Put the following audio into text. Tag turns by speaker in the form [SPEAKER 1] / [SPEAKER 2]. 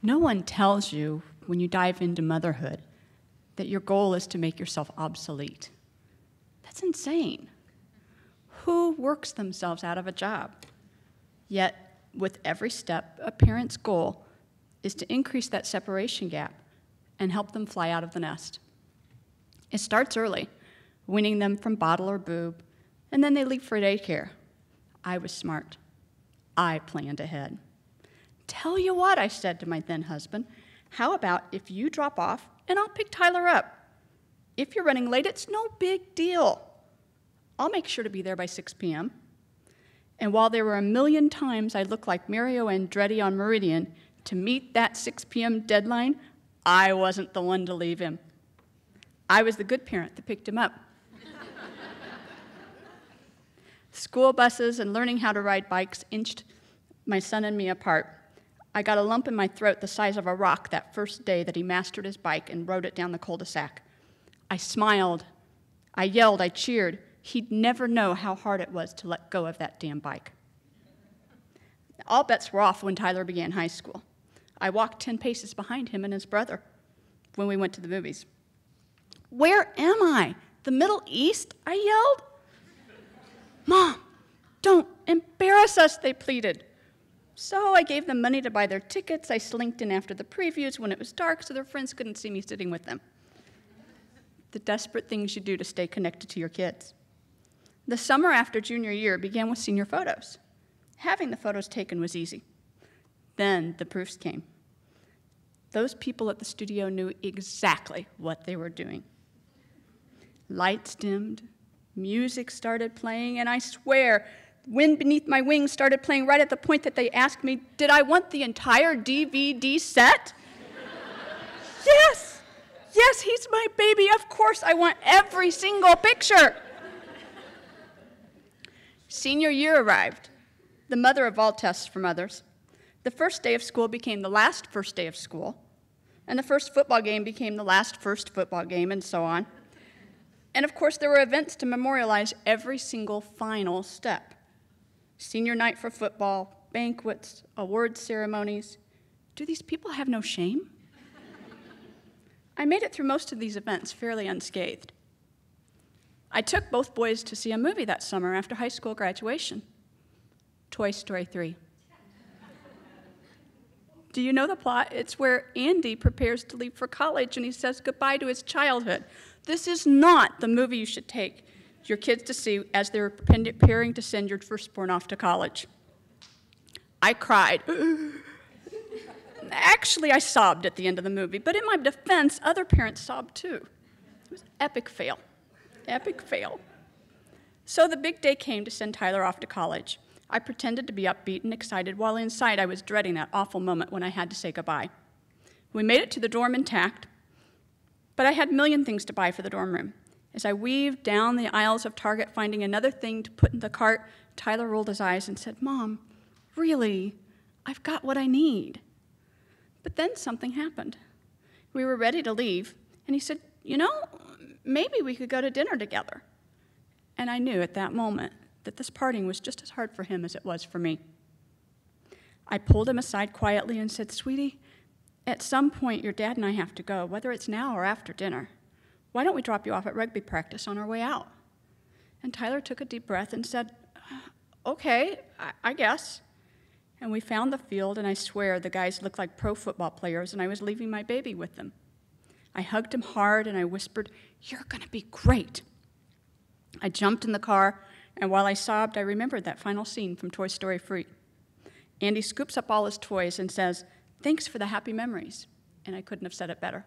[SPEAKER 1] No one tells you when you dive into motherhood that your goal is to make yourself obsolete. That's insane. Who works themselves out of a job? Yet, with every step, a parent's goal is to increase that separation gap and help them fly out of the nest. It starts early, weaning them from bottle or boob, and then they leave for daycare. I was smart. I planned ahead. Tell you what, I said to my then husband, how about if you drop off and I'll pick Tyler up? If you're running late, it's no big deal. I'll make sure to be there by 6 p.m. And while there were a million times I looked like Mario Andretti on Meridian to meet that 6 p.m. deadline, I wasn't the one to leave him. I was the good parent that picked him up. School buses and learning how to ride bikes inched my son and me apart. I got a lump in my throat the size of a rock that first day that he mastered his bike and rode it down the cul-de-sac. I smiled, I yelled, I cheered. He'd never know how hard it was to let go of that damn bike. All bets were off when Tyler began high school. I walked 10 paces behind him and his brother when we went to the movies. Where am I? The Middle East? I yelled. Mom, don't embarrass us, they pleaded. So I gave them money to buy their tickets. I slinked in after the previews when it was dark so their friends couldn't see me sitting with them. The desperate things you do to stay connected to your kids. The summer after junior year began with senior photos. Having the photos taken was easy. Then the proofs came. Those people at the studio knew exactly what they were doing. Lights dimmed, music started playing, and I swear, Wind Beneath My Wings started playing right at the point that they asked me, did I want the entire DVD set? Yes! Yes, he's my baby. Of course I want every single picture. Senior year arrived, the mother of all tests for mothers. The first day of school became the last first day of school, and the first football game became the last first football game, and so on. And of course, there were events to memorialize every single final step. Senior night for football, banquets, award ceremonies. Do these people have no shame? I made it through most of these events fairly unscathed. I took both boys to see a movie that summer after high school graduation, Toy Story 3. Do you know the plot? It's where Andy prepares to leave for college and he says goodbye to his childhood. This is not the movie you should take your kids to see as they're preparing to send your firstborn off to college. I cried. Actually, I sobbed at the end of the movie, but in my defense, other parents sobbed too. It was an epic fail. Epic fail. So the big day came to send Tyler off to college. I pretended to be upbeat and excited, while inside I was dreading that awful moment when I had to say goodbye. We made it to the dorm intact, but I had a million things to buy for the dorm room. As I weaved down the aisles of Target, finding another thing to put in the cart, Tyler rolled his eyes and said, Mom, really, I've got what I need. But then something happened. We were ready to leave, and he said, you know, maybe we could go to dinner together. And I knew at that moment that this parting was just as hard for him as it was for me. I pulled him aside quietly and said, Sweetie, at some point your dad and I have to go, whether it's now or after dinner. Why don't we drop you off at rugby practice on our way out? And Tyler took a deep breath and said, okay, I guess. And we found the field, and I swear the guys looked like pro football players, and I was leaving my baby with them. I hugged him hard, and I whispered, you're going to be great. I jumped in the car, and while I sobbed, I remembered that final scene from Toy Story 3. Andy scoops up all his toys and says, thanks for the happy memories. And I couldn't have said it better.